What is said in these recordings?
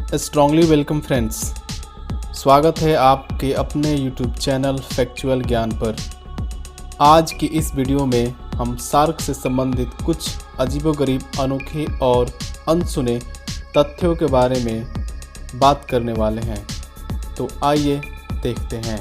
Strongly welcome friends. स्वागत है आपके अपने यूट्यूब चैनल फैक्चुअल ज्ञान पर। आज की इस वीडियो में हम शार्क से संबंधित कुछ अजीबोगरीब, अनोखे और अनसुने तथ्यों के बारे में बात करने वाले हैं। तो आइए देखते हैं।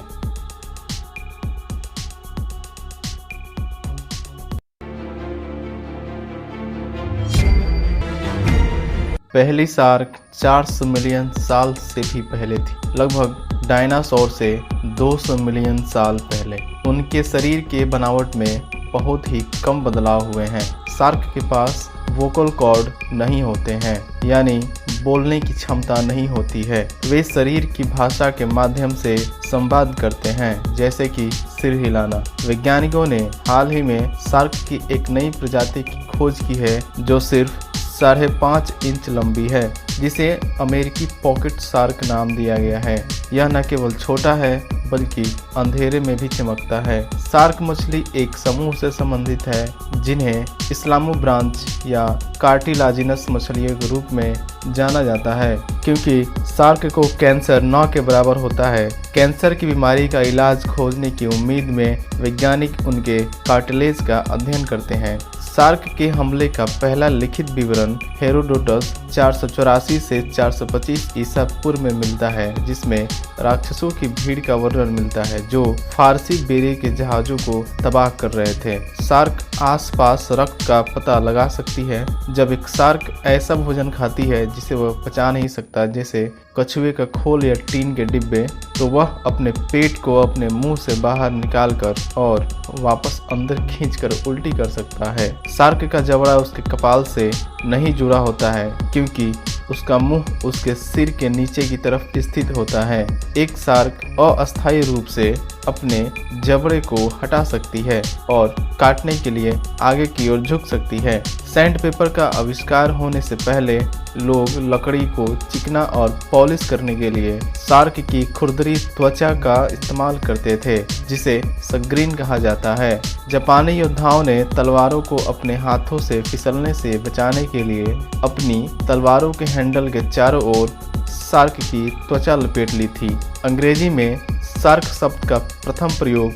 पहली शार्क 400 मिलियन साल से भी पहले थी, लगभग डायनासोर से 200 मिलियन साल पहले। उनके शरीर के बनावट में बहुत ही कम बदलाव हुए हैं। शार्क के पास वोकल कॉर्ड नहीं होते हैं, यानी बोलने की क्षमता नहीं होती है। वे शरीर की भाषा के माध्यम से संवाद करते हैं, जैसे कि सिर हिलाना। वैज्ञानिकों ने हाल ही में शार्क की एक नई प्रजाति की खोज की है, जो सिर्फ 5.5 इंच लंबी है, जिसे अमेरिकी पॉकेट शार्क नाम दिया गया है। यह न केवल छोटा है, बल्कि अंधेरे में भी चमकता है। शार्क मछली एक समूह से संबंधित है, जिन्हें इस्लामोब्रांच या कार्टिलाजिनस मछलियों के रूप में जाना जाता है, क्योंकि शार्क को कैंसर 9 के बराबर होता है। कैंसर की बीमारी का इलाज खोजने की उम्मीद में वैज्ञानिक उनके कार्टिलेज का अध्ययन करते हैं। शार्क के हमले का पहला लिखित विवरण हेरोडोटस 484 से 425 ईसा पूर्व में मिलता है, जिसमें राक्षसों की भीड़ का वर्णन मिलता है जो फारसी बेड़े के जहाजों को तबाह कर रहे थे। शार्क आसपास रक्त का पता लगा सकती है। जब एक शार्क ऐसा भोजन खाती है जिसे वह पचा नहीं सकता, जैसे कछुए का खोल या टीन के डिब्बे, तो वह अपने पेट को अपने मुंह से बाहर निकालकर और वापस अंदर खींचकर उल्टी कर सकता है। शार्क का जबड़ा उसके कपाल से नहीं जुड़ा होता है, क्योंकि उसका मुंह उसके सिर के नीचे की तरफ स्थित होता है। एक शार्क अस्थायी रूप से अपने जबड़े को हटा सकती है और काटने के लिए आगे की ओर झुक सकती है। सैंड पेपर का आविष्कार होने से पहले लोग लकड़ी को चिकना और पॉलिश करने के लिए शार्क की खुरदरी त्वचा का इस्तेमाल करते थे, जिसे सग्रीन कहा जाता है। जापानी योद्धाओं ने तलवारों को अपने हाथों से फिसलने से बचाने के लिए अपनी तलवारों के हैंडल के चारों ओर शार्क की त्वचा लपेट ली थी। अंग्रेजी में शार्क शब्द का प्रथम प्रयोग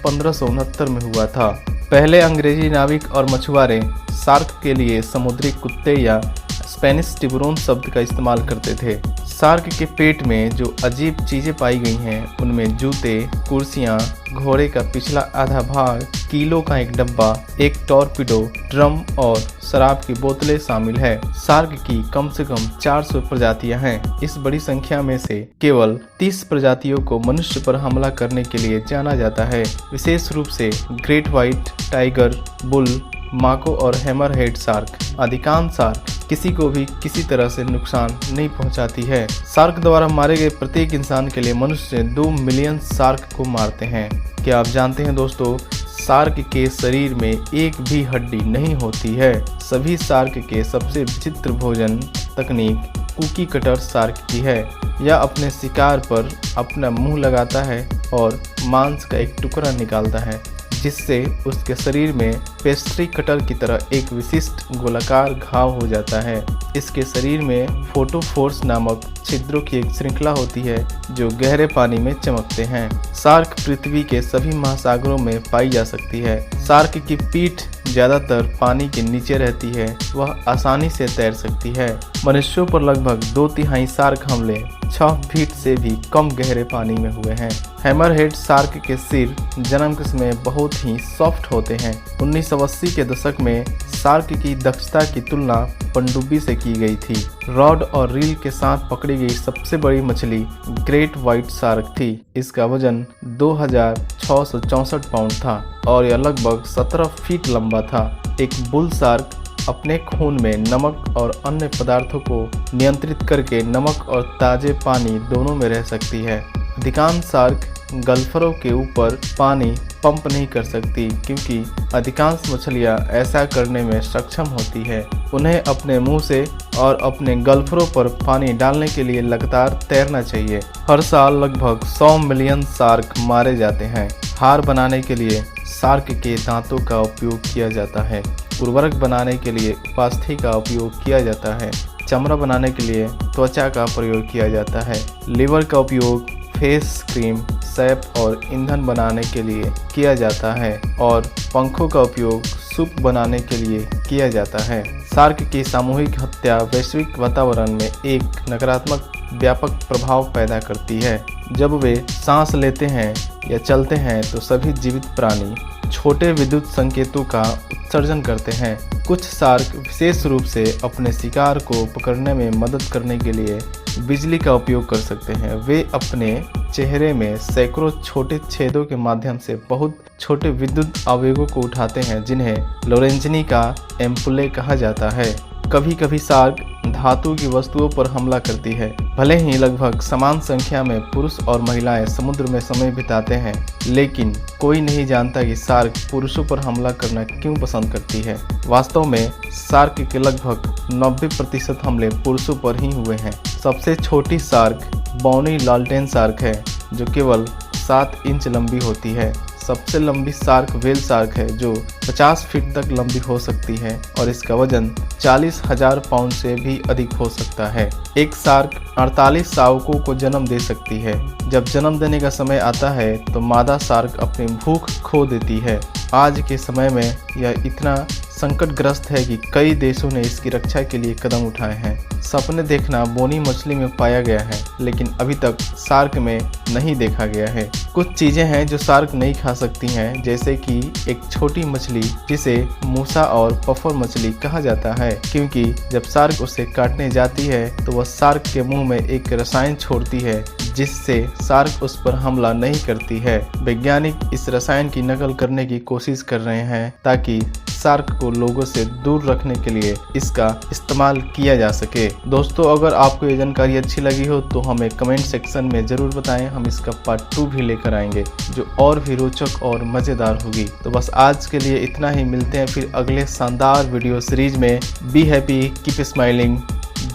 1569 में हुआ था। पहले अंग्रेजी नाविक और मछुआरे शार्क के लिए समुद्री कुत्ते या स्पेनिश टिबूरोन शब्द का इस्तेमाल करते थे। शार्क के पेट में जो अजीब चीजें पाई गई हैं, उनमें जूते, कुर्सियां, घोड़े का पिछला आधा भाग, कीलो का एक डब्बा, एक टॉर्पिडो, ड्रम और शराब की बोतलें शामिल है। शार्क की कम से कम 400 प्रजातियां हैं। इस बड़ी संख्या में से केवल 30 प्रजातियों को मनुष्य पर हमला करने के लिए जाना जाता है, विशेष रूप से ग्रेट व्हाइट, टाइगर, बुल, माको और हैमरहेड शार्क। अधिकांश शार्क किसी को भी किसी तरह से नुकसान नहीं पहुंचाती है। शार्क द्वारा मारे गए प्रत्येक इंसान के लिए मनुष्य 2 मिलियन शार्क को मारते हैं। क्या आप जानते हैं दोस्तों, शार्क के शरीर में एक भी हड्डी नहीं होती है। सभी शार्क के सबसे विचित्र भोजन तकनीक कुकी कटर शार्क की है। यह अपने शिकार पर अपना मुंह लगाता है और मांस का एक टुकड़ा निकालता है, जिससे उसके शरीर में पेस्ट्री कटर की तरह एक विशिष्ट गोलाकार घाव हो जाता है। इसके शरीर में फोटोफोर्स नामक छिद्रों की एक श्रृंखला होती है, जो गहरे पानी में चमकते हैं। शार्क पृथ्वी के सभी महासागरों में पाई जा सकती है। शार्क की पीठ ज्यादातर पानी के नीचे रहती है। वह आसानी से तैर सकती है। मनुष्यों पर लगभग 2/3 शार्क हमले 6 फीट से भी कम गहरे पानी में हुए हैं। हैमरहेड शार्क के सिर जन्म के समय बहुत ही सॉफ्ट होते हैं। 1980 के दशक में शार्क की दक्षता की तुलना पनडुब्बी से की गई थी। रॉड और रील के साथ पकड़ी गई सबसे बड़ी मछली ग्रेट व्हाइट शार्क थी। इसका वजन 2664 पाउंड था और यह लगभग 17 फीट लंबा था। एक बुल शार्क अपने खून में नमक और अन्य पदार्थों को नियंत्रित करके नमक और ताजे पानी दोनों में रह सकती है। अधिकांश शार्क गल्फरों के ऊपर पानी पंप नहीं कर सकती, क्योंकि अधिकांश मछलियां ऐसा करने में सक्षम होती है। उन्हें अपने मुंह से और अपने गल्फरों पर पानी डालने के लिए लगातार तैरना चाहिए। हर साल लगभग 100 मिलियन शार्क मारे जाते हैं। हार बनाने के लिए शार्क के दांतों का उपयोग किया जाता है। उर्वरक बनाने के लिए उपास्थि का उपयोग किया जाता है। चमड़ा बनाने के लिए त्वचा का प्रयोग किया जाता है। लीवर का उपयोग फेस क्रीम, सैप और ईंधन बनाने के लिए किया जाता है और पंखों का उपयोग सूप बनाने के लिए किया जाता है। शार्क की सामूहिक हत्या वैश्विक वातावरण में एक नकारात्मक व्यापक प्रभाव पैदा करती है। जब वे सांस लेते हैं या चलते हैं तो सभी जीवित प्राणी छोटे विद्युत संकेतों का उत्सर्जन करते हैं। कुछ शार्क विशेष रूप से अपने शिकार को पकड़ने में मदद करने के लिए बिजली का उपयोग कर सकते हैं। वे अपने चेहरे में सैकड़ों छोटे छेदों के माध्यम से बहुत छोटे विद्युत आवेगों को उठाते हैं, जिन्हें लोरेंजनी का एम्पुले कहा जाता है। कभी कभी शार्क धातु की वस्तुओं पर हमला करती है। भले ही लगभग समान संख्या में पुरुष और महिलाएं समुद्र में समय बिताते हैं, लेकिन कोई नहीं जानता कि शार्क पुरुषों पर हमला करना क्यों पसंद करती है। वास्तव में शार्क के लगभग 90% हमले पुरुषों पर ही हुए हैं। सबसे छोटी शार्क बॉनी लाल्टेन शार्क है, जो केवल 7 इंच लंबी होती है। सबसे लंबी शार्क व्हेल शार्क है, जो 50 फीट तक लंबी हो सकती है और इसका वजन 40,000 पाउंड से भी अधिक हो सकता है। एक शार्क 48 शावकों को जन्म दे सकती है। जब जन्म देने का समय आता है तो मादा शार्क अपनी भूख खो देती है। आज के समय में यह इतना संकटग्रस्त है कि कई देशों ने इसकी रक्षा के लिए कदम उठाए हैं। सपने देखना बोनी मछली में पाया गया है, लेकिन अभी तक शार्क में नहीं देखा गया है। कुछ चीजें हैं जो शार्क नहीं खा सकती हैं, जैसे कि एक छोटी मछली जिसे मूसा और पफर मछली कहा जाता है, क्योंकि जब शार्क उसे काटने जाती है तो वह शार्क के मुंह में एक रसायन छोड़ती है जिससे शार्क उस पर हमला नहीं करती है। वैज्ञानिक इस रसायन की नकल करने की कोशिश कर रहे हैं ताकि शार्क को लोगों से दूर रखने के लिए इसका इस्तेमाल किया जा सके। दोस्तों, अगर आपको ये जानकारी अच्छी लगी हो तो हमें कमेंट सेक्शन में ज़रूर बताएं। हम इसका पार्ट 2 भी लेकर आएंगे जो और भी रोचक और मज़ेदार होगी। तो बस आज के लिए इतना ही। मिलते हैं फिर अगले शानदार वीडियो सीरीज में। Be happy, keep smiling.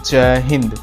जय हिंद।